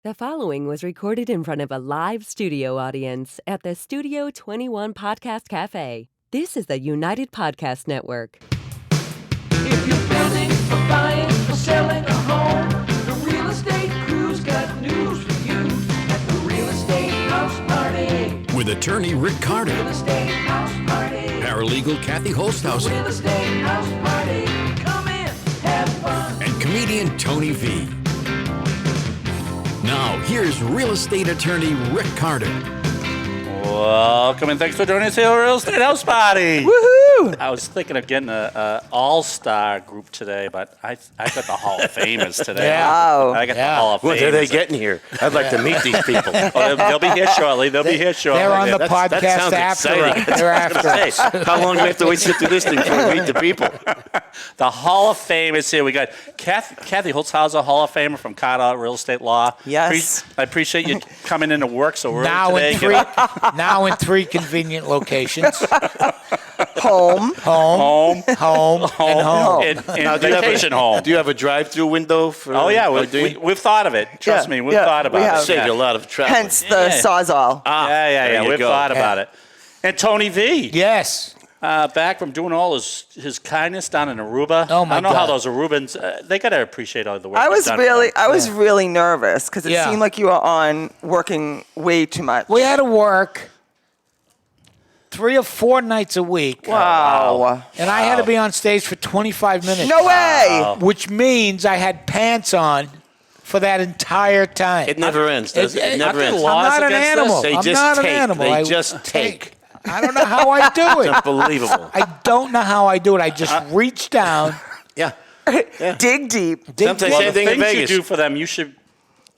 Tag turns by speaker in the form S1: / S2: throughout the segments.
S1: The following was recorded in front of a live studio audience at the Studio 21 Podcast Café. This is the United Podcast Network.
S2: If you're building or buying or selling a home, the Real Estate Crew's got news for you at the Real Estate House Party.
S3: With attorney Rick Carter,
S2: Real Estate House Party.
S3: paralegal Kathy Holtshouser,
S2: Real Estate House Party. Come in, have fun.
S3: and comedian Tony V. Now, here's real estate attorney Rick Carter.
S4: Welcome and thanks for joining us here at Real Estate House Party.
S5: Woohoo!
S4: I was thinking of getting an all-star group today, but I got the Hall of Famers today.
S5: Wow.
S4: I got the Hall of Famers.
S6: What are they getting here? I'd like to meet these people.
S4: Oh, they'll be here shortly. They'll be here shortly.
S5: They're on the
S6: That
S5: podcast
S6: sounds
S5: after.
S6: exciting.
S5: They're after us.
S6: Hey, how long do we have to wait to get through this thing before we meet the people?
S4: The Hall of Fame is here. We got Kathy Holtshouser, Hall of Famer from Carter Real Estate Law.
S5: Yes.
S4: I appreciate you coming into work so early
S5: Now
S4: today.
S5: in three convenient locations.
S4: Home,
S5: Home, and home.
S4: and
S6: Now, do you have
S4: vacation home.
S6: Do you have a drive-through window? For,
S4: Oh, yeah,
S6: do you?
S4: we've thought of it. Trust me, we've
S7: yeah,
S4: thought about
S7: we
S4: it.
S7: have.
S6: Save you a lot of travel.
S7: Hence the Sawzall.
S6: there
S4: Yeah.
S6: you
S4: We've
S6: go.
S4: thought about it. And Tony V.
S5: Yes.
S4: Back from doing all his kindness down in Aruba.
S5: Oh, my
S4: I don't know how
S5: God.
S4: those Arubans, they got to appreciate all the work
S7: I
S4: they've
S7: was
S4: done for them.
S7: really nervous because it
S5: Yeah.
S7: seemed like you were on working way too much.
S5: We had to work 3 or 4 nights a week.
S7: Wow.
S5: And I had to be on stage for 25 minutes.
S7: No way.
S5: Which means I had pants on for that entire time.
S6: It never ends, does it? It never ends.
S5: I'm not an
S4: against this?
S5: animal.
S6: They
S5: I'm
S6: just
S5: not
S6: take.
S5: an animal.
S6: They
S5: I
S6: just take.
S5: I don't know how I do it.
S6: Unbelievable.
S5: I don't know how I do it. I just reach down.
S6: Yeah.
S7: Dig deep.
S6: Sometimes
S4: Well,
S6: same
S4: the
S6: thing in
S4: things you
S6: Vegas.
S4: do for them, you should.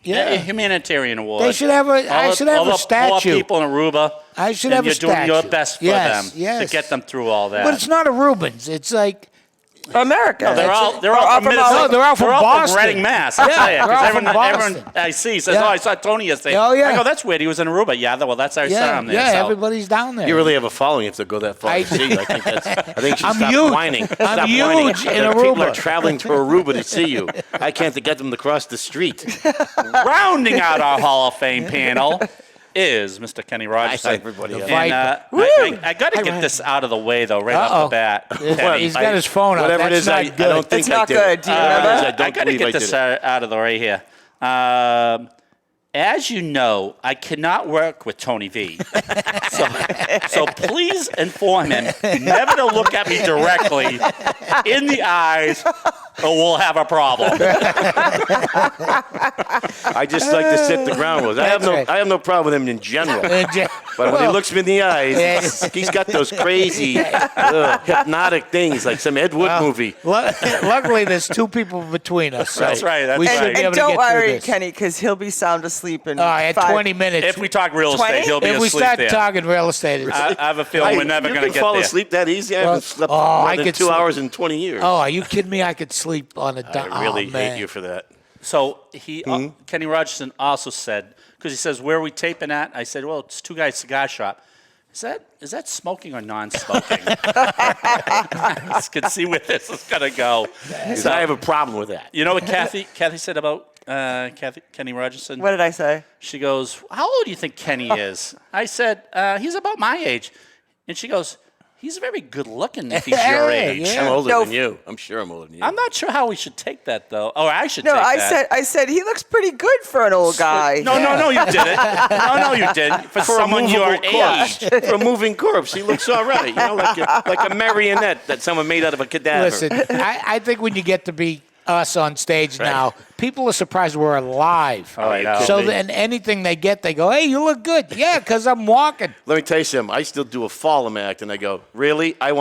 S5: Yeah.
S4: A humanitarian award.
S5: They should have a. I should have
S4: all
S5: a
S4: the poor
S5: statue.
S4: people in Aruba.
S5: I should
S4: and
S5: have a
S4: you're doing your
S5: statue.
S4: best for
S5: Yes,
S4: them
S5: yes.
S4: to get them through all that.
S5: But it's not Arubans. It's like
S7: America.
S4: They're all
S7: Or
S4: from
S7: from
S4: Minnesota.
S5: No, they're all from Boston.
S4: Reading, Mass. I
S5: Yeah,
S4: tell you,
S5: they're
S4: 'cause
S5: all from
S4: everyone
S5: Boston.
S4: I see says,
S5: Yeah.
S4: "Oh, I saw Tony yesterday."
S5: Oh, yeah.
S4: I go, "That's weird. He was in Aruba." Yeah, well, that's our son there.
S5: yeah.
S4: so.
S5: Everybody's down there.
S6: You really have a following if they go that far
S5: I-
S6: to see you. I think you should
S5: I'm
S6: stop
S5: huge.
S6: whining.
S5: I'm
S6: Stop
S5: huge
S6: whining.
S5: in
S6: People
S5: Aruba.
S6: are traveling to Aruba to see you. I can't get them to cross the street.
S4: Rounding out our Hall of Fame panel is Mr. Kenny Rogerson.
S6: Hi, everybody.
S5: The
S4: And I got to get this out of the way, though, right off
S5: Uh-oh.
S4: the bat.
S5: He's got his phone out.
S6: Whatever it
S5: That's
S6: is,
S5: not
S6: I
S5: good.
S6: don't think
S7: It's
S6: I
S7: not
S6: did
S7: good.
S6: it.
S7: Do you
S6: Whatever it is,
S7: remember?
S6: I
S4: I
S6: don't
S4: got to
S6: believe
S4: get
S6: I
S4: this
S6: did it.
S4: out of the way here. As you know, I cannot work with Tony V. So please inform him never to look at me directly in the eyes or we'll have a problem.
S6: I just like to sit the ground rules.
S5: That's right.
S6: I have no problem with him in general. But when he looks me in the eyes, he's got those crazy, hypnotic things like some Ed Wood movie.
S5: Luckily, there's 2 people between us. So
S4: That's right, that's
S5: we
S4: right.
S5: should be able
S7: And
S5: to
S7: don't
S5: get through
S7: worry,
S5: this.
S7: Kenny, because he'll be sound asleep in
S5: At
S7: 5
S5: 20 minutes.
S4: If we talk real
S7: 20?
S4: estate, he'll be
S5: if we
S4: asleep
S5: start
S4: there.
S5: talking real estate, it's,
S4: I have a feeling we're never
S6: you
S4: going to
S6: can
S4: get
S6: fall
S4: there.
S6: asleep that easy? I haven't slept
S5: I
S6: more than
S5: could
S6: 2
S5: sleep.
S6: hours in 20 years.
S5: oh, are you kidding me? I could sleep on a dime.
S6: I really
S5: man.
S6: hate you for that.
S4: So Kenny Rogerson also said, because he says, "Where are we taping at?" I said, "Well, it's Two Guys Cigar Shop." Is that smoking or non-smoking? I just can see where this is gonna go.
S6: Because I have a problem with that.
S4: You know what Kathy said about Kenny Rogerson?
S7: What did I say?
S4: She goes, "How old do you think Kenny is?" I said, "He's about my age," and she goes, "He's very good looking if he's your
S5: Hey,
S4: age."
S5: yeah.
S6: I'm older
S7: No.
S6: than you. I'm sure I'm older than you.
S4: I'm not sure how we should take that though. Or I should
S7: No,
S4: take
S7: I
S4: that.
S7: said he looks pretty good for an old guy.
S4: No, you didn't. No, you didn't. For someone your age.
S6: For a moving corpse, he looks all right. You know, like a marionette that someone made out of a cadaver.
S5: Listen, I think when you get to be us on stage now, people are surprised we're alive.
S4: Oh, I know.
S5: So
S6: Could be.
S5: then anything they get, they go, "Hey, you look good." Yeah, because I'm walking.
S6: Let me tell you something. I still do a Fall'em act, and I go, really? I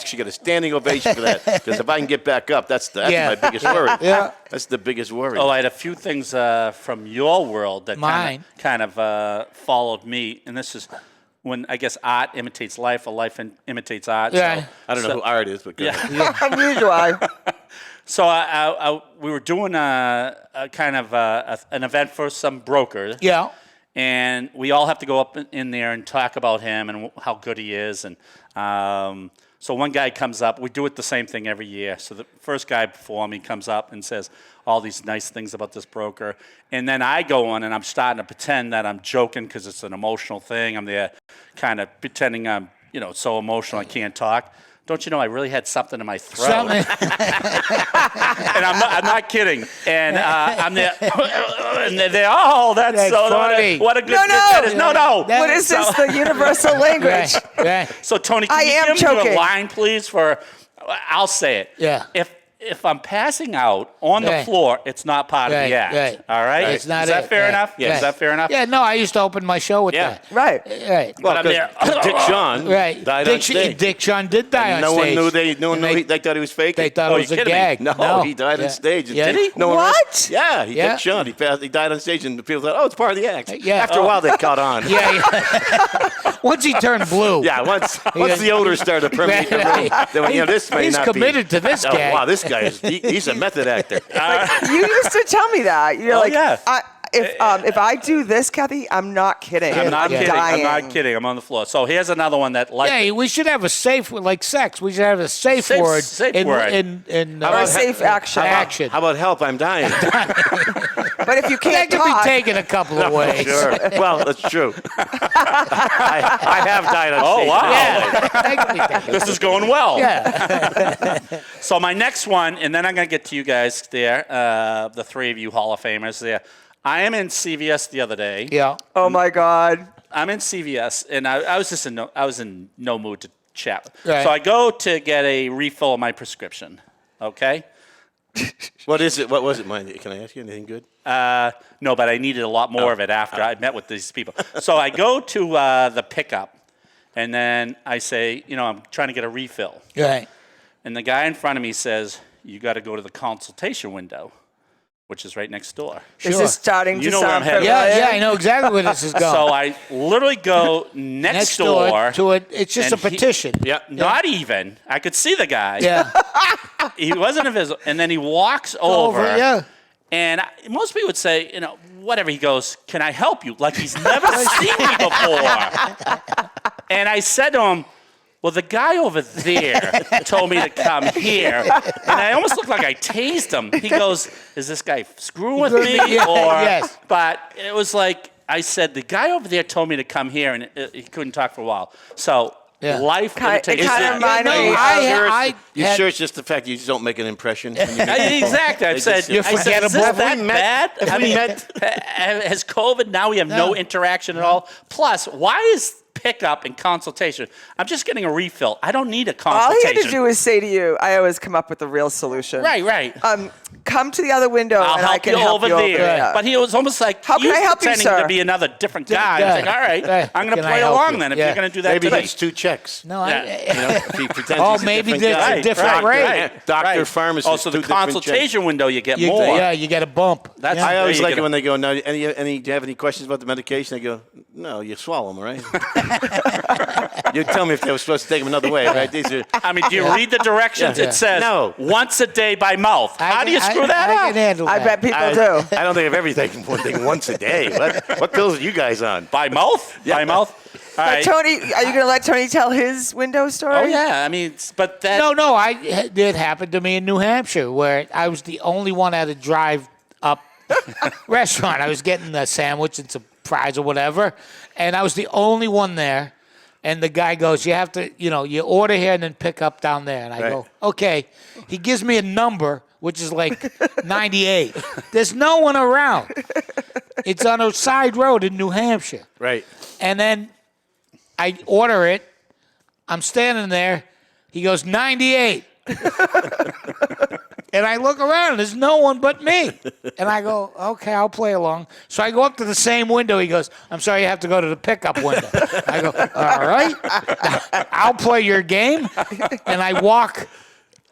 S6: should get a standing ovation for that. Because if I can get back up, that's
S5: Yeah.
S6: my biggest worry.
S5: Yeah.
S6: That's the biggest worry.
S4: Oh, I had a few things from your world that
S5: Mine.
S4: kind of followed me, and this is when I guess art imitates life, or life imitates art.
S5: Yeah.
S4: So,
S6: I don't know who Art is, but go ahead.
S7: Unusual.
S4: So we were doing a kind of an event for some broker.
S5: Yeah.
S4: And we all have to go up in there and talk about him and how good he is. And So one guy comes up. We do it the same thing every year. So the first guy before me comes up and says all these nice things about this broker. And then I go on and I'm starting to pretend that I'm joking because it's an emotional thing. I'm there kind of pretending I'm, so emotional I can't talk. Don't you know I really had something in my throat? And I'm not kidding. And I'm there, and they're there. Oh, that's so
S5: funny.
S4: What a good bit that is. No.
S7: What is this? The universal language?
S5: Right.
S4: So Tony, can you give me a line, please? I'll say it.
S5: Yeah.
S4: If I'm passing out on the floor, it's not part of the act.
S5: Right.
S4: All right?
S5: It's not
S4: is that fair enough?
S6: Yeah.
S4: Is that fair enough?
S5: Yeah, no, I used to open my show with that.
S7: Right.
S5: Right.
S6: Well,
S4: I'm there.
S6: Dick Shawn died on stage.
S5: Dick Shawn did die on
S6: No one
S5: stage.
S6: knew they thought he was fake.
S5: They thought it was a gag.
S6: No, he died on stage.
S5: Yeah.
S4: Did he?
S6: No one
S7: What?
S6: Yeah,
S5: Yeah.
S6: Dick Shawn. He died on stage, and people thought, it's part of the act.
S5: Yeah.
S6: After a while, they caught on.
S5: Yeah. Once he turned blue.
S6: Yeah, once the odor started to permeate the room, then this may
S5: He's
S6: not
S5: committed to this gag.
S6: wow, this guy he's a method actor.
S7: You used to tell me that. You're like,
S4: yeah.
S7: if I do this, Kathy, I'm not kidding.
S4: I'm not kidding.
S7: dying.
S4: I'm not kidding. I'm on the floor. So here's another one that
S5: Yeah, we should have a safe, like sex. We should have a safe word.
S4: Safe word.
S7: Or a safe action.
S5: action.
S6: How about help? I'm dying.
S7: But if you
S5: That
S7: can't
S5: could be
S7: talk,
S5: taken a couple of ways.
S6: Sure. Well, that's true. I have died on stage.
S4: Oh, wow.
S5: Yeah. That could be taken.
S4: This is going well.
S5: Yeah.
S4: So my next one, and then I'm going to get to you guys there, the three of you Hall of Famers there. I am in CVS the other day.
S5: Yeah.
S7: oh my God.
S4: I'm in CVS, and I was just in no mood to chat.
S5: Right.
S4: So I go to get a refill of my prescription. Okay.
S6: What is it? What was it, mind? Can I ask you anything good?
S4: No, but I needed a lot more of it after I met with these people. So I go to the pickup, and then I say, I'm trying to get a refill.
S5: Right.
S4: And the guy in front of me says, you got to go to the consultation window, which is right next door.
S7: Is this starting
S4: You
S7: to
S4: know where
S7: sound
S4: I'm headed.
S7: familiar?
S5: Yeah, I know exactly where this is going.
S4: So I literally go next door
S5: to it. It's just a
S4: and he-
S5: petition.
S6: Yeah.
S4: Not even. I could see the guy.
S5: Yeah.
S4: He wasn't invisible. And then he walks over.
S5: Yeah.
S4: And most people would say, whatever. He goes, can I help you? Like he's never seen me before. And I said to him, well, the guy over there told me to come here. And I almost looked like I tased him. He goes, is this guy screwing with me?
S5: Yeah,
S4: Or,
S5: yes.
S4: But it was like, I said, the guy over there told me to come here, and he couldn't talk for a while. So
S5: Yeah.
S4: life
S7: It
S4: imitates
S7: kind of reminded
S5: no,
S7: me of-
S5: I
S6: You
S5: had-
S6: sure it's just the fact you just don't make an impression? when you meet
S4: Exactly. I've said,
S5: You're
S4: I said, is this
S5: forgettable.
S4: that
S6: Have we met?
S4: bad?
S6: Have
S4: I
S6: we
S4: mean,
S6: met?
S4: has COVID, now we have no interaction at all. Plus, why is pickup and consultation? I'm just getting a refill. I don't need a
S7: all
S4: consultation.
S7: he had to do is say to you, I always come up with a real solution.
S4: Right.
S7: Come to the other window
S4: I'll
S7: and I
S4: help
S7: can
S4: you
S7: help
S4: over
S7: you
S4: there.
S7: there.
S4: But he was almost like,
S7: How
S4: he
S7: can
S4: was
S7: I help you,
S4: pretending
S7: sir?
S4: to be another different guy.
S5: Yeah.
S4: I was like, all right,
S5: Yeah.
S4: I'm going to
S5: Can I
S4: play
S5: help
S4: along
S5: you?
S4: then if
S5: Yeah.
S4: you're going to do that
S6: Maybe
S4: today.
S6: he gets 2 checks.
S5: No,
S6: If he pretends
S5: Oh,
S6: he's a
S5: maybe
S6: different
S5: there's
S6: guy.
S5: a different rate.
S4: Right.
S6: Doctor,
S4: Right.
S6: pharmacist.
S4: Oh, so the
S6: 2 different checks.
S4: consultation window, you get more.
S5: Yeah, you get a bump.
S4: That's
S5: yeah.
S6: I always
S4: There you
S6: like
S4: go.
S6: it when they go, no, do you have any questions about the medication? I go, no, you swallow them, right? You tell me if they were supposed to take them another way, right? These are.
S4: I mean, do you read the directions?
S6: Yeah.
S4: It says
S6: No.
S4: once a day by mouth. How do you screw that
S5: I
S4: up?
S5: can handle
S7: I
S5: that.
S7: bet people
S6: I
S7: do.
S6: don't think I've ever taken one thing once a day. What pills are you guys on?
S4: By mouth?
S6: Yeah.
S4: By mouth? All right.
S7: Tony, are you going to let Tony tell his window story?
S4: Oh, yeah. I mean, but that.
S5: No, it happened to me in New Hampshire where I was the only one at a drive-up restaurant. I was getting a sandwich and some fries or whatever, and I was the only one there. And the guy goes, you have to, you order here and then pick up down there. And I go, okay. He gives me a number, which is like 98. There's no one around. It's on a side road in New Hampshire.
S6: Right.
S5: And then I order it. I'm standing there. He goes, 98. And I look around. There's no one but me. And I go, okay, I'll play along. So I go up to the same window. He goes, I'm sorry, you have to go to the pickup window. I go, all right. I'll play your game. And I walk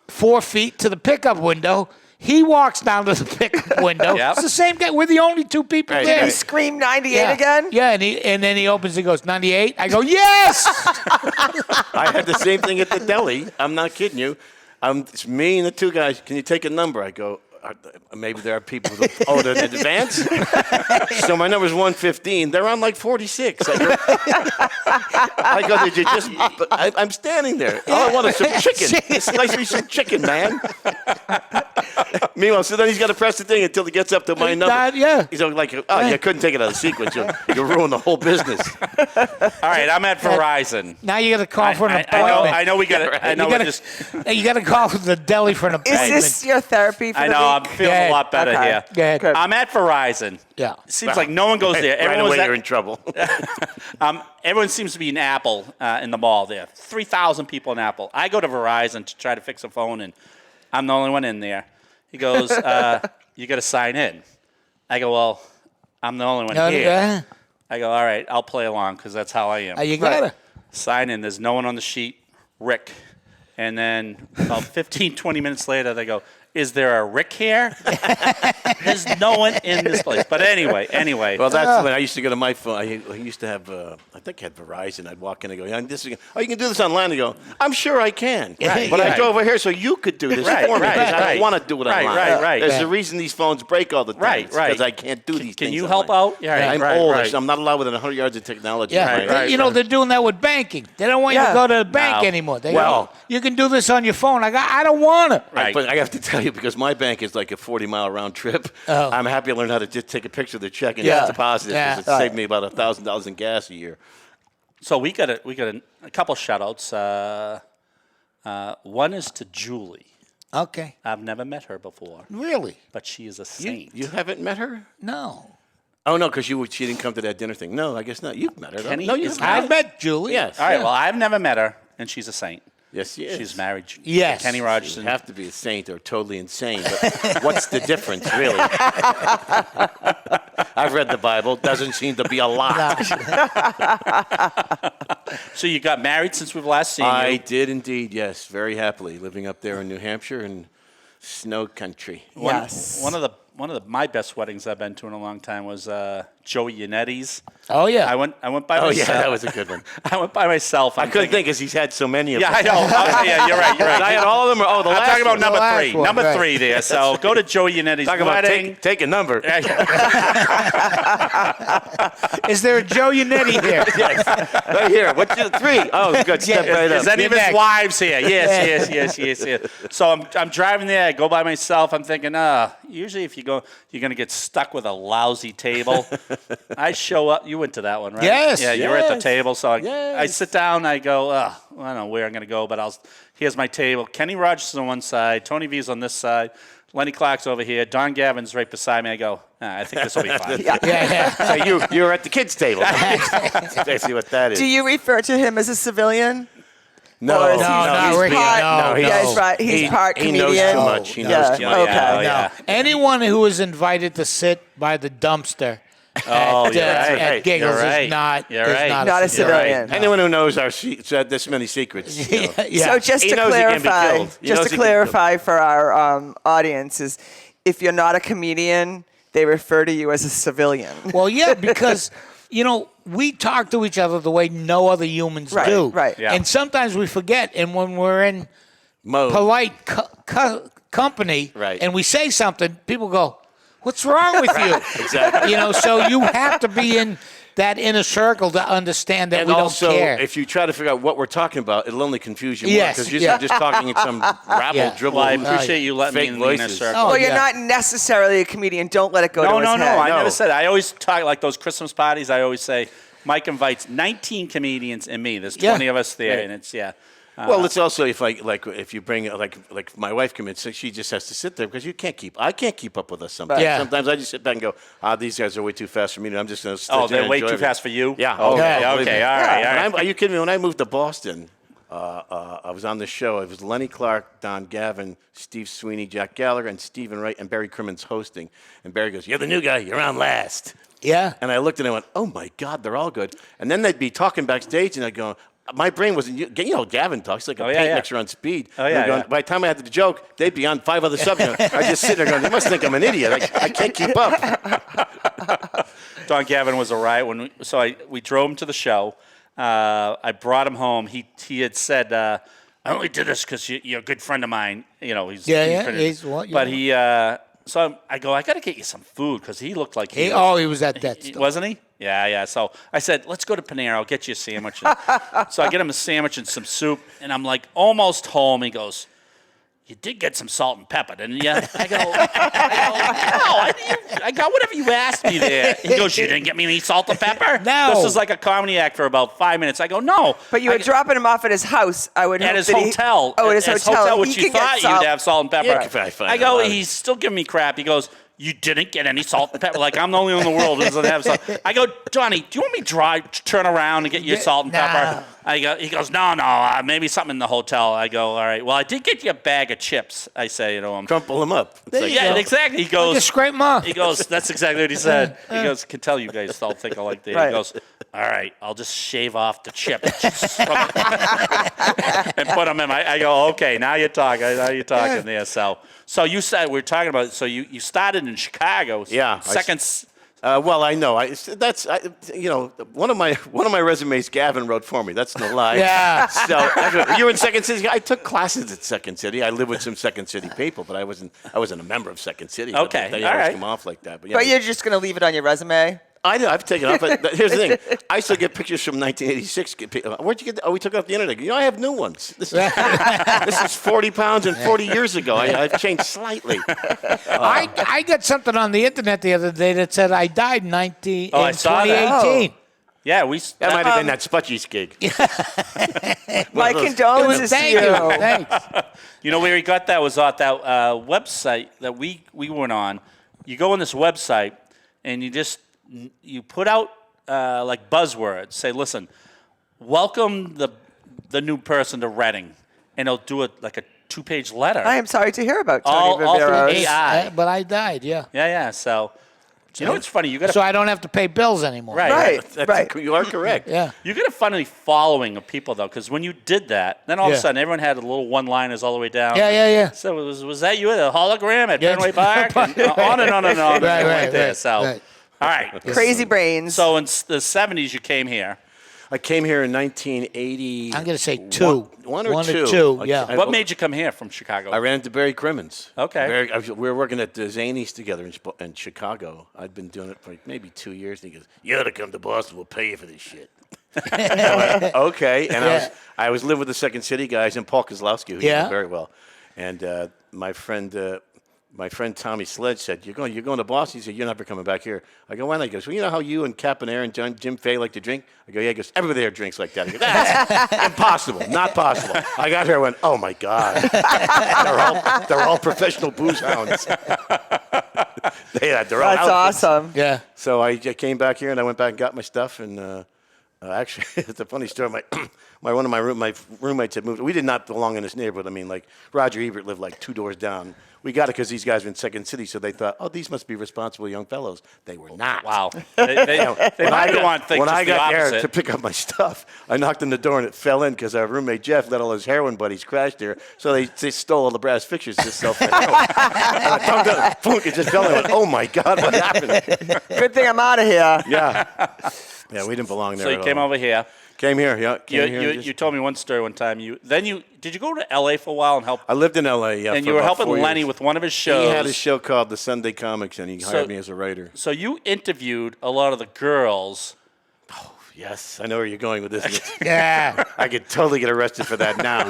S5: 4 feet to the pickup window. He walks down to the pickup window.
S4: Yep.
S5: It's the same guy. We're the only 2 people
S6: Right.
S5: there.
S7: You scream 98 again?
S5: Yeah, and then he opens. He goes 98. I go yes.
S6: I had the same thing at the deli. I'm not kidding you. It's me and the 2 guys. Can you take a number? I go, maybe there are people who owe it in advance. So my number's 115. They're on like 46. I go, did you just? I'm standing there. All I want is some chicken. Slice me some chicken, man. Meanwhile, so then he's got to press the thing until he gets up to my number. He's like, oh, you couldn't take it out of sequence. You'll ruin the whole business.
S4: All right, I'm at Verizon.
S5: Now you got to call for an appointment.
S4: I know we got it. I know
S5: you got to call for the deli for an appointment.
S7: Is this your therapy for the week?
S4: I'm feeling a lot better here.
S5: Go ahead.
S7: Good.
S4: I'm at Verizon.
S5: Yeah.
S4: It seems like no one goes there.
S6: Right away, you're in trouble.
S4: Everyone seems to be in Apple in the mall there. 3,000 people in Apple. I go to Verizon to try to fix a phone, and I'm the only one in there. He goes, you got to sign in. I go, well, I'm the only one here. I go, all right, I'll play along because that's how I am.
S5: You got to.
S4: Sign in. There's no one on the sheet. Rick. And then about 15, 20 minutes later, they go, is there a Rick here? There's no one in this place. But anyway.
S6: Well, that's when I used to go to my phone. I used to have, I think I had Verizon. I'd walk in and go, you can do this online. I go, I'm sure I can.
S4: Right,
S6: but
S4: right.
S6: I drove over here so you could do this for me because I don't want to do it online.
S4: Right.
S6: There's a reason these phones break all the time.
S4: Right.
S6: Because I can't do these things.
S4: Can you help out? Yeah,
S6: I'm old. So I'm not allowed within 100 yards of technology.
S5: Yeah,
S4: Right.
S5: they're doing that with banking. They don't want you to go to the bank anymore. They go, you can do this on your phone. I don't want it.
S4: Right.
S6: But I have to tell you, because my bank is like a 40-mile round trip, I'm happy to learn how to just take a picture of the check and just deposit it because it saved me about $1,000 in gas a year.
S4: So we got a couple shout-outs. One is to Julie.
S5: Okay.
S4: I've never met her before.
S5: Really?
S4: But she is a saint.
S6: You haven't met her?
S5: No.
S6: Oh, no, because she didn't come to that dinner thing. No, I guess not. You've met her.
S4: Kenny
S6: No, you
S4: is
S6: haven't.
S5: I've met Julie.
S6: Yes.
S4: All right, well, I've never met her, and she's a saint.
S6: Yes, she is.
S4: She's married
S5: Yes.
S4: to Kenny
S6: You
S4: Rogerson.
S6: have to be a saint or totally insane. But what's the difference, really? I've read the Bible. Doesn't seem to be a lot.
S4: So you got married since we've last seen
S6: I
S4: you.
S6: did indeed, yes. Very happily. Living up there in New Hampshire in snow country.
S7: Yes.
S4: One of my best weddings I've been to in a long time was Joey Yanetti's.
S5: Oh, yeah.
S4: I went by
S6: Oh,
S4: myself.
S6: yeah, that was a good one.
S4: I went by myself.
S6: I couldn't think because he's had so many of
S4: Yeah,
S6: them.
S4: I know. Yeah, you're right.
S6: I had all of them. The
S4: I'm
S6: last
S4: talking about
S6: one.
S4: number
S5: last
S4: three.
S5: one,
S4: Number
S5: right.
S4: three there. So go to Joey Yanetti's
S6: Talk about
S4: wedding.
S6: take a number.
S5: Is there a Joe Yannetti here?
S6: Yes. Right here. What's your 3? Oh, good. Step right up.
S4: Is any of
S5: You're
S4: his
S5: next.
S4: wives here? Yes. So I'm driving there. I go by myself. I'm thinking, usually if you go, you're going to get stuck with a lousy table. I show up. You went to that one, right?
S5: Yes,
S4: Yeah, you were at the
S5: yes.
S4: table. So I sit down. I go, I don't know where I'm going to go, but here's my table. Kenny Rogerson on one side. Tony V's on this side. Lenny Clark's over here. Don Gavin's right beside me. I go, I think this will be fine.
S5: Yeah.
S6: So you were at the kids' table. That's basically what that is.
S7: Do you refer to him as a civilian?
S6: No,
S7: Or is he-
S5: not
S7: he's
S5: Ricky,
S7: part-
S5: no,
S7: Yeah,
S5: no.
S7: he's right. He's part
S6: he
S7: comedian.
S6: knows too much. He knows too much.
S7: Okay.
S4: Yeah.
S5: Anyone who is invited to sit by the dumpster
S4: Oh, you're
S5: at
S4: right.
S5: Giggles
S4: You're right.
S5: is not
S4: You're right.
S7: Not a
S4: You're
S7: civilian.
S4: right.
S6: Anyone who knows this many secrets. You know.
S5: Yeah.
S7: So just
S6: He
S7: to
S6: knows he can be
S7: clarify,
S6: killed. He knows he can be
S7: clarify for our audience is, if you're not a comedian, they refer to you as a civilian.
S5: Well, yeah, because, we talk to each other the way no other humans
S7: Right,
S5: do.
S7: right.
S4: Yeah.
S5: And sometimes we forget. And when we're in
S6: Mode.
S5: polite company
S6: Right.
S5: and we say something, people go, what's wrong with you?
S6: Exactly.
S5: So you have to be in that inner circle to understand that
S6: And
S5: we
S6: also,
S5: don't care.
S6: if you try to figure out what we're talking about, it'll only confuse you more.
S5: Yes,
S6: Because you're
S5: yeah.
S6: just talking in some rabble,
S5: Yeah.
S6: dribble.
S4: Well, I appreciate you letting me
S6: fake
S4: in the inner
S6: voices.
S4: circle.
S5: Oh,
S7: Well, you're
S5: yeah.
S7: not necessarily a comedian. Don't let it go to his
S4: No.
S7: head.
S4: I
S6: No.
S4: never said it. I always talk like those Christmas parties. I always say, Mike invites 19 comedians and me. There's 20 of us there, and it's
S6: Well, it's also if you bring like my wife comes in, so she just has to sit there because I can't keep up with us sometimes.
S5: Yeah.
S6: Sometimes I just sit back and go, these guys are way too fast for me, and I'm just going to.
S4: Oh, they're way too fast for you?
S6: Yeah.
S4: Okay,
S6: believe me.
S4: all right.
S6: Are you kidding me? When I moved to Boston, I was on the show. It was Lenny Clark, Don Gavin, Steve Sweeney, Jack Gallagher, and Stephen Wright, and Barry Crimmins hosting. And Barry goes, "You're the new guy. You're on last."
S5: yeah.
S6: And I looked and I went, "Oh my God, they're all good." And then they'd be talking backstage, and I'd go, my brain wasn't. Gavin talks like a paint mixer on speed.
S4: Oh, yeah,
S6: And going,
S4: yeah.
S6: By the time I had the joke, they'd be on 5 other subjects. I just sit there going, "They must think I'm an idiot. I can't keep up."
S4: Don Gavin was a riot. We drove him to the show. I brought him home. He had said, "I only did this because you're a good friend of mine." He's
S5: Yeah,
S4: pretty-
S5: he's what?
S4: But I go, I got to get you some food because he looked like
S5: He was at that stuff.
S4: wasn't he? Yeah. So I said, let's go to Panera. I'll get you a sandwich. So I get him a sandwich and some soup, and I'm like almost home. He goes, you did get some salt and pepper, didn't you? I go, no, I got whatever you asked me there. He goes, you didn't get me any salt and pepper?
S5: No.
S4: This is like a comedy act for about 5 minutes. I go, no.
S7: But you were dropping him off at his house. I would
S4: At
S7: hope
S4: his
S7: that
S4: hotel.
S7: At his hotel.
S4: Which
S7: He
S4: you
S7: can get
S4: thought
S7: salt.
S4: you'd have salt and pepper.
S6: Yeah, fine,
S4: I go,
S6: fine.
S4: he's still giving me crap. He goes, you didn't get any salt and pepper. Like, I'm the only one in the world who doesn't have salt. I go, Johnny, do you want me to turn around and get you salt and pepper? He goes, no, maybe something in the hotel. I go, all right. Well, I did get you a bag of chips, I say to him.
S6: Crumple them up. It's like,
S4: Yeah, exactly. He goes,
S5: Just scrape 'em off.
S4: He goes, that's exactly what he said. He goes, can tell you guys all think I like that.
S7: Right.
S4: He goes, all right, I'll just shave off the chips and put them in. I go, okay, now you're talking. There. So you said we were talking about. So you started in Chicago.
S6: Yeah,
S4: Seconds.
S6: well, I know. One of my resumes Gavin wrote for me. That's no lie.
S5: Yeah.
S6: So you were in Second City. I took classes at Second City. I lived with some Second City people, but I wasn't a member of Second City.
S4: Okay,
S6: They
S4: all
S6: always
S4: right.
S6: come off like that. But
S7: you're just going to leave it on your resume?
S6: I know. I've taken it off. But here's the thing. I still get pictures from 1986. Where'd you get? We took it off the internet. I have new ones. This is 40 pounds and 40 years ago. I've changed slightly.
S5: I got something on the internet the other day that said I died in
S4: I saw that.
S5: 2018.
S4: Yeah,
S6: That might have been that Spudgy's gig.
S7: My condolences to
S5: Thank you. Thanks.
S4: You know where he got that was off that website that we went on. You go on this website and you put out like buzzwords. Say, listen, welcome the new person to Reading, and it'll do it like a 2-page letter.
S7: I am sorry to hear about Tony
S4: all through
S7: Riveros.
S4: AI.
S5: But I died, yeah.
S4: Yeah. So you know what's funny? You got
S5: So I don't have to pay bills anymore.
S4: right.
S7: Right.
S6: You are correct.
S5: Yeah.
S4: You got a funny following of people though, because when you did that, then all of a
S5: Yeah.
S4: sudden everyone had a little one-liners all the way down.
S5: Yeah.
S4: So was that you at the hologram at
S5: Yeah.
S4: Fenway Park? And on and on and on.
S5: Right,
S4: there.
S5: right,
S4: So,
S5: right.
S4: all right.
S7: Crazy brains.
S4: So in the 70s, you came here.
S6: I came here in 1980.
S5: I'm going to say two.
S6: One or
S5: One
S6: two.
S5: or two, yeah.
S4: What made you come here from Chicago?
S6: I ran into Barry Crimmins.
S4: Okay.
S6: We were working at the Zanies together in Chicago. I'd been doing it for maybe 2 years. And he goes, you ought to come to Boston. We'll pay you for this shit. I went, okay. And I was living with the Second City guys and Paul Kozlowski, who you know very well. And my friend Tommy Sledge said, You're going to Boston? He said, you're never coming back here. I go, why not? He goes, well, you know how you and Cap and Aaron and Jim Fay like to drink? I go, yeah. He goes, everybody there drinks like that. He goes, that's impossible. Not possible. I got here and went, oh, my God. They're all professional booze hounds. They're all
S7: That's
S6: outfits.
S7: awesome.
S5: Yeah.
S6: So I came back here and I went back and got my stuff. And actually, it's a funny story. One of my roommates had moved. We did not belong in this neighborhood. I mean, like Roger Ebert lived like 2 doors down. We got it because these guys were in Second City, so they thought, oh, these must be responsible young fellows. They were not.
S4: Wow. They might want things
S6: When
S4: just
S6: I
S4: the
S6: got there
S4: opposite.
S6: to pick up my stuff, I knocked on the door and it fell in because our roommate Jeff let all his heroin buddies crash there. So they stole all the brass fixtures to sell for heroin. It just fell in. I went, oh my God, what happened?
S7: Good thing I'm out of here.
S6: Yeah, we didn't belong there.
S4: So you
S6: at
S4: came
S6: all.
S4: over here.
S6: Came here, yeah.
S4: You told me one story one time. Did you go to L.A. for a while and help?
S6: I lived in L.A. Yeah,
S4: and
S6: for
S4: you were
S6: about
S4: helping
S6: 4 years.
S4: Lenny with one of his shows.
S6: He had a show called The Sunday Comics, and he hired me as a writer.
S4: So you interviewed a lot of the girls.
S6: Yes, I know where you're going with this.
S5: Yeah.
S6: I could totally get arrested for that now.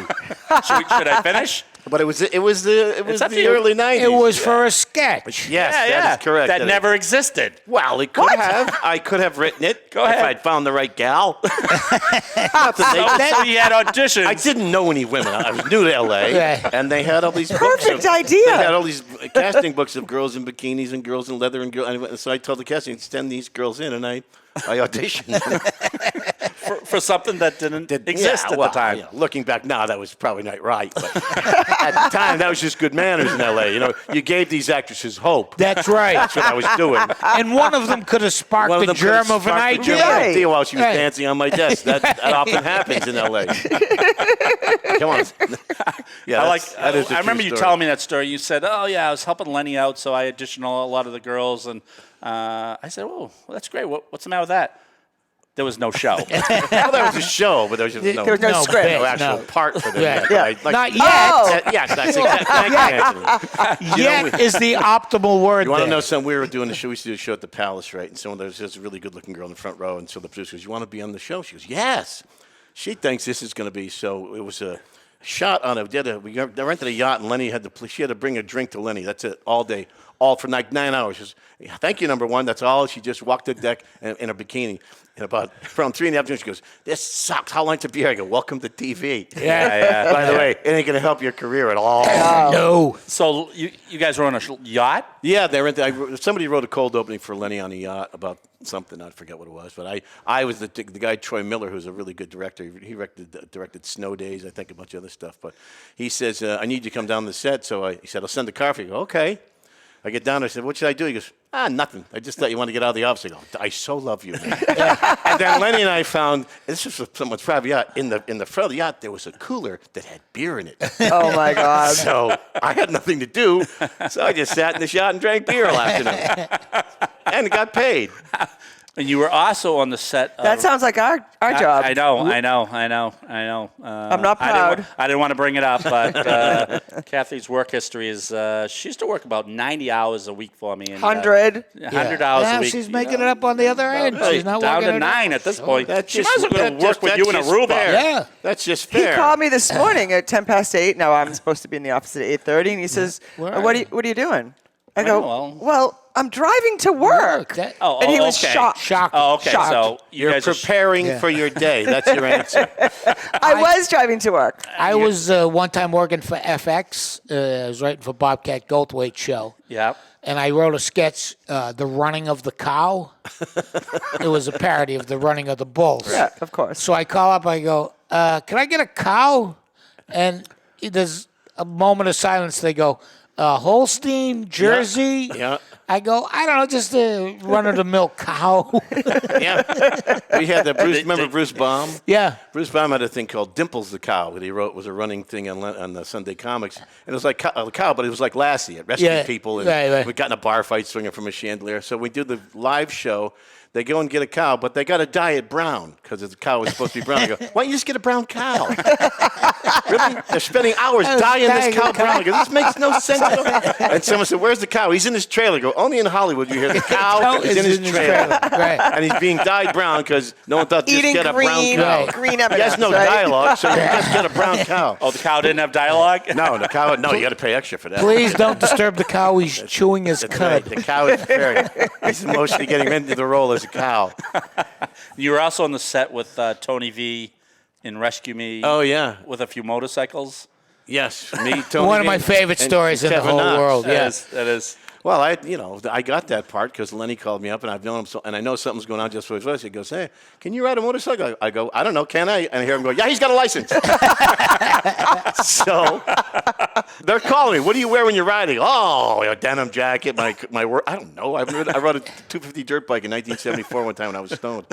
S4: Should I finish?
S6: But it was the
S4: up to you.
S6: early '90s.
S5: It was for a sketch.
S6: Yes, that is correct.
S4: That never existed.
S6: Well, it could have. I could have written it.
S4: Go ahead.
S6: If I'd found the right gal.
S4: So you had auditions.
S6: I didn't know any women. I was new to L.A.
S5: Right.
S6: And they had all these
S7: Perfect
S6: books.
S7: idea.
S6: They had all these casting books of girls in bikinis and girls in leather and so I told the casting, send these girls in, and I auditioned.
S4: for something that didn't exist at the time.
S6: Yeah, looking back now, that was probably not right. But at the time, that was just good manners in L.A. You know, you gave these actresses hope.
S5: That's right.
S6: That's what I was doing.
S5: And one of them could have sparked
S6: One of
S5: the
S6: them could've
S5: germ of an
S6: sparked the germ
S5: idea.
S6: of an
S7: Right.
S6: idea while she was
S5: Right.
S6: dancing on my desk. That often happens in L.A. Come on. Yeah,
S4: I remember you telling me that story. You said, "Oh yeah, I was helping Lenny out, so I auditioned a lot of the girls." And I said, "Oh, well, that's great. What's the matter with that?" There was no show.
S6: Well, that was a show, but there was just
S7: There was no script.
S6: no actual part for the
S5: Yeah.
S7: Yeah.
S5: Not yet.
S7: Oh.
S6: Yes, that's exactly. Thank you, Anthony.
S5: Yet is the optimal word.
S6: You want to
S5: there.
S6: know something? We were doing a show. We used to do a show at the Palace, right? And there was this really good-looking girl in the front row, and so the producer goes, "You want to be on the show?" She goes, "Yes." She thinks this is going to be so. It was a shot on we rented a yacht, and Lenny she had to bring a drink to Lenny. That's it, all day, all for like 9 hours. She goes, "Thank you, number one." That's all. She just walked the deck in a bikini. And around 3 in the afternoon, she goes, "This sucks. How long to be here?" I go, "Welcome to TV."
S5: Yeah.
S6: By the way, it ain't going to help your career at all.
S5: No.
S4: So you guys were on a yacht?
S6: Yeah, they rented. Somebody wrote a cold opening for Lenny on a yacht about something. I forget what it was, but I was the guy Troy Miller, who's a really good director. He directed Snow Days, I think, a bunch of other stuff. But he says, "I need you to come down the set." So he said, "I'll send the car for you." I go, "Okay." I get down there. I said, "What should I do?" He goes, "Nothing. I just thought you wanted to get out of the office." I go, "I so love you, man." And then Lenny and I found, this was someone's private yacht, in the front of the yacht, there was a cooler that had beer in it.
S7: Oh, my God.
S6: So I had nothing to do, so I just sat in this yacht and drank beer all afternoon. And got paid.
S4: And you were also on the set of...
S7: That sounds like our job.
S4: I know.
S7: I'm not proud.
S4: I didn't want to bring it up, but Kathy's work history is she used to work about 90 hours a week for me. And,
S7: 100.
S4: 100 hours
S5: Now
S4: a week.
S5: she's making it up on the other end. She's not
S4: down
S5: working
S4: to
S5: it
S4: 9
S5: up.
S4: at this point.
S6: That's
S4: She might as well go to work with
S6: that's
S4: you in
S6: just
S4: Aruba.
S6: fair.
S5: Yeah.
S6: That's just
S7: He
S6: fair.
S7: called me this morning at 8:10. Now I'm supposed to be in the office at 8:30, and he says,
S5: Where are
S7: "What
S5: you?"
S7: are you doing?" I
S4: Oh,
S7: go,
S4: well.
S7: "Well, I'm driving to work."
S5: That-
S7: And he was
S4: okay.
S7: shocked.
S5: Shocked.
S4: Oh, okay.
S7: Shocked.
S4: So you
S6: You're
S4: guys are
S6: preparing for your day. That's your answer.
S7: I was driving to work.
S5: I was one time working for FX. I was writing for Bobcat Goldthwait's show.
S4: Yeah.
S5: And I wrote a sketch, The Running of the Cow. It was a parody of The Running of the Bulls.
S7: Yeah, of course.
S5: So I call up, I go, "Can I get a cow?" And there's a moment of silence. They go, "Holstein, Jersey."
S6: Yeah.
S5: I go, "I don't know, just a run-of-the-mill cow."
S6: Yeah. We had the remember Bruce Baum?
S5: Yeah.
S6: Bruce Baum had a thing called Dimples the Cow that he wrote was a running thing on the Sunday Comics. And it was like a cow, but it was like Lassie. It rescued people. And
S5: right.
S6: we got in a bar fight swinging from a chandelier. So we do the live show. They go and get a cow, but they got to dye it brown because the cow is supposed to be brown. I go, "Why don't you just get a brown cow?" Really? They're spending hours dyeing this cow brown. I go, "This makes no sense at all." And someone said, "Where's the cow?" "He's in his trailer." I go, "Only in Hollywood you hear the cow is in his trailer."
S5: Right.
S6: And he's being dyed brown because no one thought just
S7: Eating
S6: get a brown
S7: green,
S6: cow.
S7: green
S6: He has
S7: M&Ms,
S6: no
S7: right?
S6: dialogue, so you just get a brown cow.
S4: Oh, the cow didn't have dialogue?
S6: No, the cow. No, you got to pay extra for that.
S5: Please don't disturb the cow. He's chewing his
S6: That's
S5: cud.
S6: right. The cow is very. He's emotionally getting into the role as a cow.
S4: You were also on the set with Tony V in Rescue Me.
S6: Oh yeah.
S4: With a few motorcycles.
S6: Yes, me, Tony.
S5: One of my
S6: and-
S5: favorite
S6: and
S5: stories in the
S6: Kevin
S5: whole
S6: Knox.
S5: world.
S4: That
S5: Yeah.
S4: is. That is.
S6: Well, I got that part because Lenny called me up, and I've known him, and I know something's going on just for his voice. He goes, "Hey, can you ride a motorcycle?" I go, "I don't know, can I?" And I hear him go, "Yeah, he's got a license." So they're calling me. "What do you wear when you're riding?" "Oh, a denim jacket, my work." I don't know. I rode a 250 dirt bike in 1974 one time when I was stoned.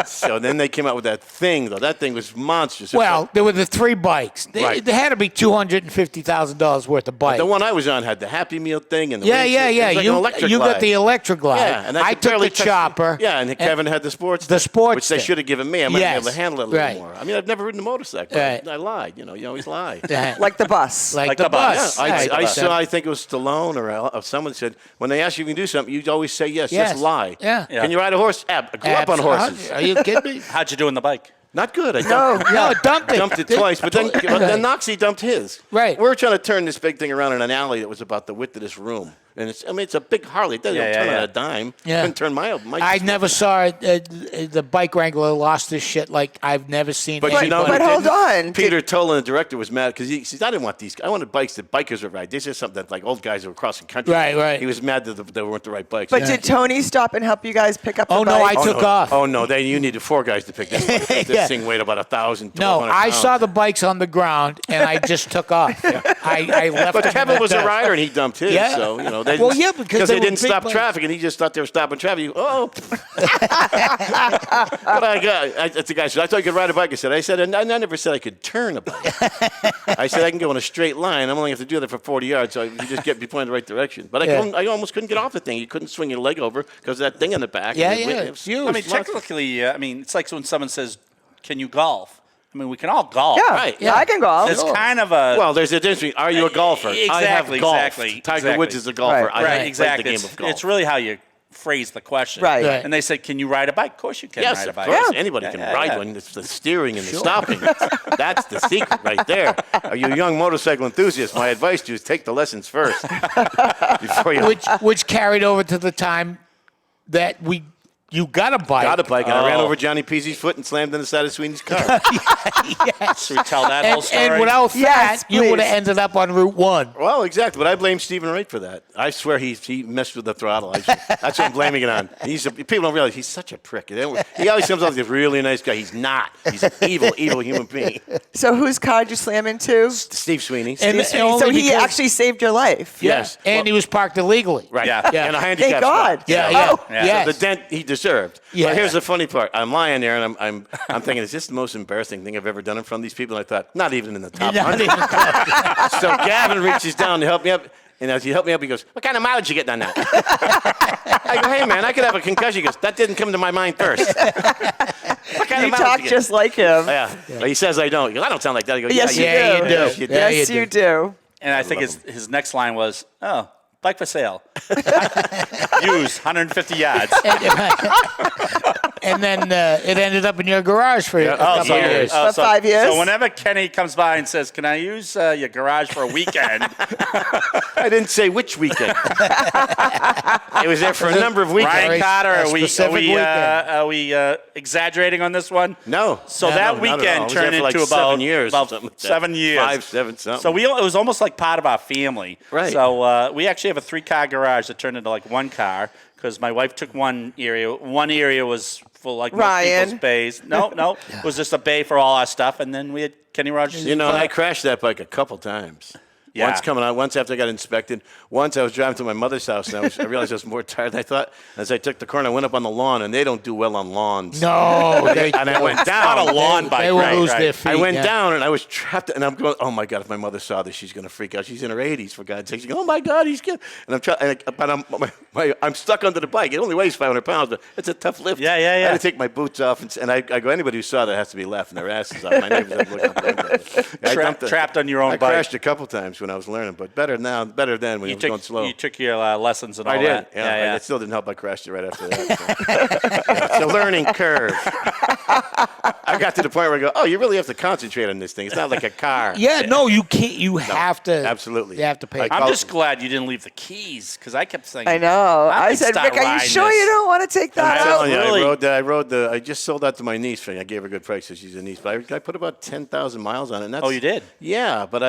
S6: So then they came out with that thing, though. That thing was monstrous.
S5: Well, there were the 3 bikes.
S6: Right.
S5: There had to be $250,000 worth of bikes.
S6: the one I was on had the Happy Meal thing and the
S5: Yeah.
S6: It was like an electric
S5: You got
S6: glide.
S5: the electric glide.
S6: Yeah, and
S5: I
S6: could
S5: took
S6: barely
S5: the
S6: touch
S5: chopper.
S6: Yeah, and Kevin had the sports.
S5: The
S6: thing,
S5: sports
S6: which they
S5: thing.
S6: should have given me. I might
S5: Yes,
S6: be able to handle it a little
S5: right.
S6: more. I mean, I've never ridden a motorcycle.
S5: Right.
S6: I lied. You always lie.
S7: Like the bus.
S5: Like the
S4: the bus.
S5: bus.
S6: I
S5: Right.
S6: saw. I think it was Stallone or someone said when they ask you if you can do something, you always say yes.
S5: Yes.
S6: Just lie.
S5: Yeah.
S6: Can you ride a horse? I grew up on horses.
S5: Are you kidding me?
S4: How'd you do on the bike?
S6: Not good. I
S7: No,
S5: No, dumped it.
S6: dumped it twice, but then Noxie dumped his.
S5: Right.
S6: We were trying to turn this big thing around in an alley that was about the width of this room, and it's a big Harley. It doesn't
S4: Yeah,
S6: turn
S4: yeah,
S6: on
S4: yeah.
S6: a dime.
S5: Yeah.
S6: Couldn't turn my.
S5: I never saw the bike wrangler lost his shit like I've never seen
S6: But
S5: anybody.
S6: you know,
S7: But
S6: who
S7: hold
S6: didn't?
S7: on.
S6: Peter Tolan, the director, was mad because he says, "I didn't want these. I wanted bikes that bikers would ride. This is something that like old guys who were crossing country."
S5: Right.
S6: He was mad that they weren't the right bikes.
S7: But did Tony stop and help you guys pick up the
S5: Oh, no,
S7: bike?
S5: I took off.
S6: Oh no, you needed 4 guys to pick this bike up. This
S5: Yeah.
S6: thing weighed about 1,000.
S5: No,
S6: 1,200
S5: I
S6: pounds.
S5: saw the bikes on the ground and I just took off. I left
S6: But
S5: them in
S6: Kevin
S5: the
S6: was a
S5: dust.
S6: rider and he dumped his.
S5: Yeah.
S6: So
S5: Well, yeah, because
S6: they
S5: they were
S6: didn't
S5: big
S6: stop
S5: bikes.
S6: traffic, and he just thought they were stopping traffic. You, oh. But that's the guy said, I thought you could ride a bike. I said, I never said I could turn a bike. I said I can go in a straight line. I'm only have to do that for 40 yards, so you just be pointing the right direction. But I almost couldn't get off the thing. You couldn't swing your leg over because of that thing in the back.
S5: Yeah,
S6: It
S5: it's huge.
S4: I mean, technically, it's like when someone says, "Can you golf?" I mean, we can all golf.
S7: Yeah,
S6: Right,
S7: yeah, I can golf.
S4: It's kind of a
S6: Well, there's a difference between, are you a golfer? I have
S4: Exactly,
S6: golfed.
S4: exactly,
S6: Tiger
S4: exactly.
S6: Woods is a golfer.
S7: Right.
S6: I
S4: right,
S6: haven't
S4: exactly.
S6: played the game of golf.
S4: It's really how you phrase the question.
S7: Right.
S5: Right.
S4: And they said, "Can you ride a bike?" Of course you can
S6: Yes,
S4: ride a
S6: of
S4: bike.
S6: course.
S7: Yeah.
S6: Anybody can
S4: Yeah,
S6: ride
S4: yeah.
S6: one. It's the steering and the stopping. That's the secret right there. Are you a young motorcycle enthusiast? My advice to you is take the lessons first. Before you
S5: which carried over to the time that you got a bike.
S6: got a bike, and I ran
S4: Oh.
S6: over Johnny Peasy's foot and slammed in the side of Sweeney's car.
S4: Should we tell that whole story?
S5: And without
S7: Yes,
S5: that, you would have
S7: please.
S5: ended up on Route 1.
S6: Well, exactly. But I blame Stephen Wright for that. I swear he messed with the throttle. That's what I'm blaming it on. People don't realize he's such a prick. He always comes off like a really nice guy. He's not. He's an evil, evil human being.
S7: So whose car did you slam into?
S6: Steve Sweeney.
S5: And
S7: So
S5: only
S7: he
S5: because-
S7: actually saved your life.
S6: Yes.
S5: And he was parked illegally.
S6: Right.
S4: Yeah.
S5: Yeah.
S6: And a handicap
S7: Thank God.
S6: spot.
S5: Yeah, yeah.
S7: Oh.
S4: Yeah.
S5: Yes.
S6: So the dent he deserved.
S5: Yeah.
S6: But here's the funny part. I'm lying there, and I'm thinking, is this the most embarrassing thing I've ever done in front of these people? And I thought, not even in the top
S5: Not
S6: 100.
S5: even close.
S6: So Gavin reaches down to help me up. And as he helped me up, he goes, "What kind of mileage you getting on that?" I go, "Hey, man, I could have a concussion." He goes, "That didn't come to my mind first." What kind
S7: You
S6: of mileage
S7: talk
S6: you
S7: just like him.
S6: Yeah. But he says I don't. He goes, "I don't sound like that." I go,
S7: Yes,
S5: Yeah,
S7: you
S5: you
S7: do.
S5: do.
S6: Yes, you do.
S5: Yeah,
S7: Yes,
S5: you
S7: you do.
S4: And I think his next line was, "Oh, bike for sale. Use 150 yards."
S5: And then it ended up in your garage for a couple of years.
S7: For 5 years?
S4: So whenever Kenny comes by and says, "Can I use your garage for a weekend?"
S6: I didn't say which weekend. It was there for a number of weekends.
S4: Ryan
S5: Very
S4: Carter,
S5: specific weekend.
S4: are we exaggerating on this one?
S6: No.
S4: So
S6: No,
S4: that
S6: not at all. I
S4: weekend
S6: was there
S4: turned
S6: for like
S4: into
S6: 7 years or
S4: about
S6: something like that.
S4: 7 years.
S6: 5, 7, something.
S4: So it was almost like part of our family.
S6: Right.
S4: So we actually have a 3-car garage that turned into like 1 car because my wife took one area. One area was for like most
S7: Ryan.
S4: people's bays. No, it was just a bay for all our stuff, and then we had Kenny Rogerson.
S6: You know, and I crashed that bike a couple times.
S4: Yeah.
S6: Once coming out, once after I got inspected. Once I was driving to my mother's house, and I realized I was more tired than I thought. As I took the corner, I went up on the lawn, and they don't do well on lawns.
S5: No, they
S6: And I went
S4: Not
S6: down.
S4: a lawn bike.
S5: They will
S4: right,
S5: lose
S4: right.
S5: their feet.
S6: I went
S5: yeah.
S6: down, and I was trapped, and I'm going, "Oh my God! If my mother saw this, she's going to freak out. She's in her 80s, for God's sake." She goes, "Oh my God, he's good." And I'm trying, but I'm stuck under the bike. It only weighs 500 pounds, but it's a tough lift.
S4: Yeah, yeah,
S6: I
S4: yeah.
S6: had to take my boots off, and I go, anybody who saw that has to be laughing their asses off. My neighbors are looking at me. I dumped it.
S4: Trapped on your own
S6: I
S4: bike.
S6: crashed a couple times when I was learning, but better then when
S4: You
S6: it was going slow.
S4: took your lessons and all
S6: I did.
S4: that.
S6: Yeah, it still didn't help. I crashed it right after that. So. It's a learning curve. I got to the point where I go, "Oh, you really have to concentrate on this thing. It's not like a car."
S5: Yeah, no, you can't. You have to.
S6: absolutely.
S5: You have to pay.
S6: I
S4: I'm just glad you didn't leave the keys because I kept saying,
S7: I know. I
S4: could
S7: said,
S4: start
S7: Rick, are you
S4: riding
S7: sure
S4: this."
S7: you don't want to take that
S6: I'm
S7: out?
S6: telling you,
S4: Really?
S6: I rode the. I just sold that to my niece. I gave her a good price because she's a niece. But I put about 10,000 miles on it. And that's,
S4: Oh, you did?
S6: Yeah, but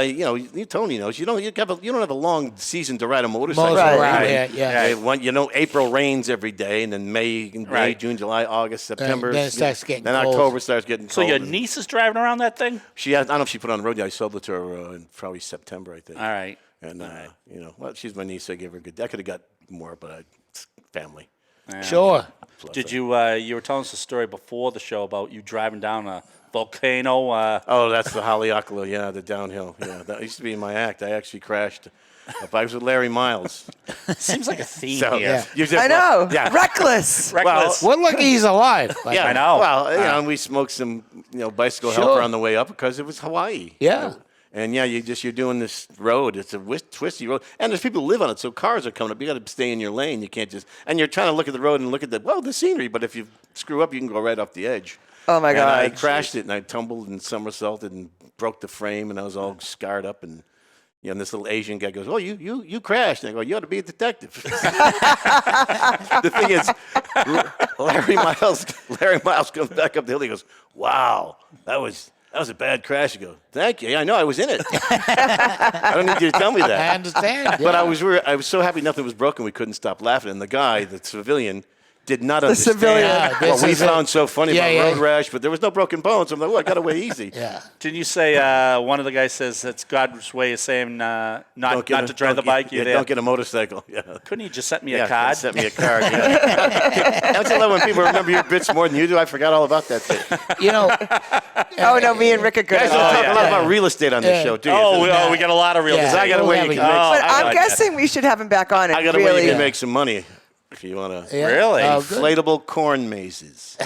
S6: Tony knows. You don't have a long season to ride a motorcycle.
S5: Motorcycle,
S7: Right.
S5: yeah.
S6: April rains every day, and then May,
S4: Right.
S6: June, July, August, September.
S5: Then it starts getting
S6: Then
S5: cold.
S6: October starts getting
S4: So
S6: cold.
S4: your niece is driving around that thing?
S6: I don't know if she put it on the road yet. I sold it to her in probably September, I think.
S4: All right.
S6: And well, she's my niece. So I gave her a good. I could have got more, but it's family.
S5: Sure.
S4: Did you you were telling us a story before the show about you driving down a volcano?
S6: Oh, that's the Haleakala, yeah, the downhill. Yeah, that used to be in my act. I actually crashed. I was with Larry Miles.
S4: Seems like a theme
S6: So,
S4: here.
S7: I know.
S6: Yeah.
S7: Reckless.
S4: Reckless.
S5: We're lucky he's alive. Like,
S6: Yeah,
S4: I know.
S6: Well, and we smoked some, bicycle
S5: Sure.
S6: helper on the way up because it was Hawaii.
S5: Yeah.
S6: And yeah, you're doing this road. It's a twisty road, and there's people who live on it. So cars are coming up. You got to stay in your lane. You can't and you're trying to look at the road and look at the scenery. But if you screw up, you can go right off the edge.
S7: Oh, my
S6: And
S7: God.
S6: I crashed it, and I tumbled and somersaulted and broke the frame, and I was all scarred up. And and this little Asian guy goes, "Oh, you crashed." And I go, "You ought to be a detective." The thing is, Larry Miles comes back up the hill. He goes, "Wow, that was a bad crash." I go, "Thank you. Yeah, I know. I was in it. I don't need you to tell me
S5: I
S6: that."
S5: understand.
S6: But
S5: yeah.
S6: I was so happy nothing was broken. We couldn't stop laughing. And the guy, the civilian, did not understand
S7: civilian.
S6: what we found so funny
S5: Yeah,
S6: about
S5: yeah.
S6: road rash, but there was no broken bones. I'm like, well, I got away easy.
S5: Yeah.
S4: Didn't you say one of the guys says that's God's way of saying not to drive the bike?
S6: Don't get a motorcycle. Yeah.
S4: Couldn't you just sent me a
S6: Yeah,
S4: card?
S6: sent me a card. Yeah. Don't you love when people remember your bits more than you do? I forgot all about that bit.
S5: You know,
S7: Oh no, me and Rick are good.
S6: Guys
S7: at
S6: don't
S7: that.
S6: talk a lot about real estate on this show, do you?
S4: We got a lot of real
S5: Yeah.
S4: estate.
S6: I got a way you can make.
S7: But
S4: I
S7: I'm
S4: like
S7: guessing we should have him back on. And
S6: I got a way
S7: really,
S6: you can make some money if you want to.
S5: yeah.
S4: Really?
S5: Oh, good.
S6: Inflatable corn mazes.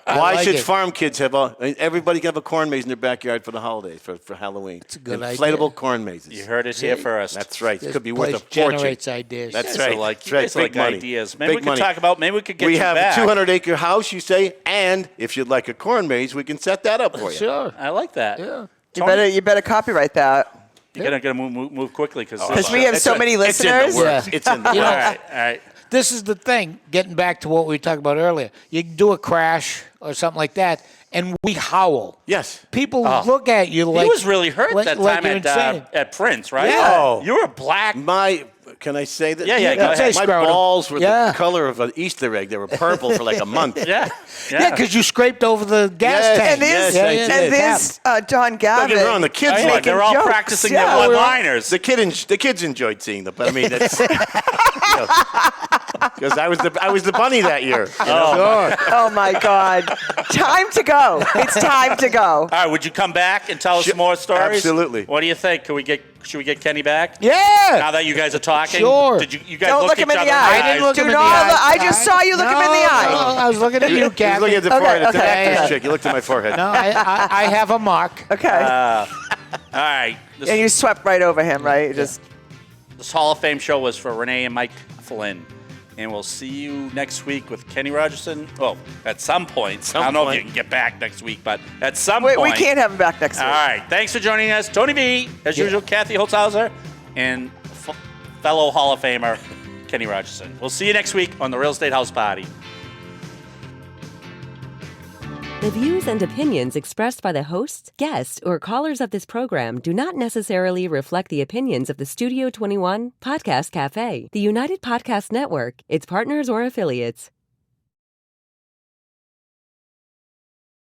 S6: Why
S5: like
S6: should
S5: it.
S6: farm kids have everybody can have a corn maze in their backyard for the holidays, for Halloween? It's
S5: a good
S6: Inflatable
S5: idea.
S6: corn mazes.
S4: You heard it here first.
S6: That's right. It
S5: This
S6: could be worth a
S5: place
S6: fortune.
S5: generates ideas.
S6: That's
S4: You guys
S6: right.
S4: are like,
S6: That's
S4: you
S6: right.
S4: guys are
S6: Big
S4: like
S6: money.
S4: ideas. Maybe
S6: Big
S4: we could
S6: money.
S4: talk about. Maybe we could get
S6: We
S4: you
S6: have
S4: back.
S6: a 200-acre house, you say, and if you'd like a corn maze, we can set that up for you.
S5: Sure.
S4: I like that.
S5: Yeah.
S7: you better copyright that.
S4: You gotta move quickly because
S7: Because we have so many
S6: It's in the
S7: listeners.
S6: works.
S5: Yeah.
S6: It's in the
S5: You know,
S6: works.
S4: all right.
S5: This is the thing, getting back to what we talked about earlier. You do a crash or something like that, and we howl.
S6: Yes.
S5: People look at you like
S4: He was really hurt
S5: like,
S4: that
S5: like
S4: time
S5: you're insane.
S4: at Prince, right?
S5: Yeah.
S6: Oh.
S4: You were black.
S6: Can I say that?
S4: Yeah, go ahead.
S5: Say
S6: My
S5: scrotum.
S6: balls were
S5: Yeah.
S6: the color of an Easter egg. They were purple for like a month.
S4: Yeah.
S5: Yeah, because you scraped over the gas
S6: Yes,
S5: tank.
S7: And this,
S6: Yes, I did.
S7: and this Don
S6: Don't
S7: Gavin.
S6: get me wrong, the kids,
S4: Oh, yeah,
S7: making
S4: they're all
S7: jokes.
S4: practicing
S7: Yeah,
S4: their
S7: we're all-
S4: one-liners.
S6: the kids enjoyed seeing them. But I mean, it's because I was the bunny that year. You know?
S7: Oh my God! Time to go. It's time to go.
S4: All right, would you come back and tell us some more stories?
S6: Absolutely.
S4: What do you think? Should we get Kenny back?
S5: Yeah.
S4: Now that you guys are talking,
S5: Sure.
S4: Did you guys
S7: Don't
S4: look
S7: look him
S4: each
S7: in
S4: other
S7: the eye.
S5: I didn't look
S7: Do
S5: him in the
S7: not
S5: eye.
S7: look- I just saw you look him in the eye.
S5: No, I was looking at you,
S6: He was
S5: Kathy.
S6: looking at the
S7: Okay,
S6: forehead. It's an
S7: okay,
S6: actor's
S7: okay.
S6: trick. You looked at my forehead.
S5: No, I have a mark.
S7: Okay.
S4: All right.
S7: And you swept right over him, right? Just
S4: This Hall of Fame show was for Renee and Mike Flynn. And we'll see you next week with Kenny Rogerson. Well, at some point. I don't know if you can get back next week, but at some
S7: we
S4: point.
S7: can't have him back next week.
S4: All right. Thanks for joining us. Tony V, as usual, Kathy Holtshouser, and fellow Hall of Famer Kenny Rogerson. We'll see you next week on the Real Estate House Party.
S1: The views and opinions expressed by the hosts, guests, or callers of this program do not necessarily reflect the opinions of the Studio 21 Podcast Café, the United Podcast Network, its partners, or affiliates.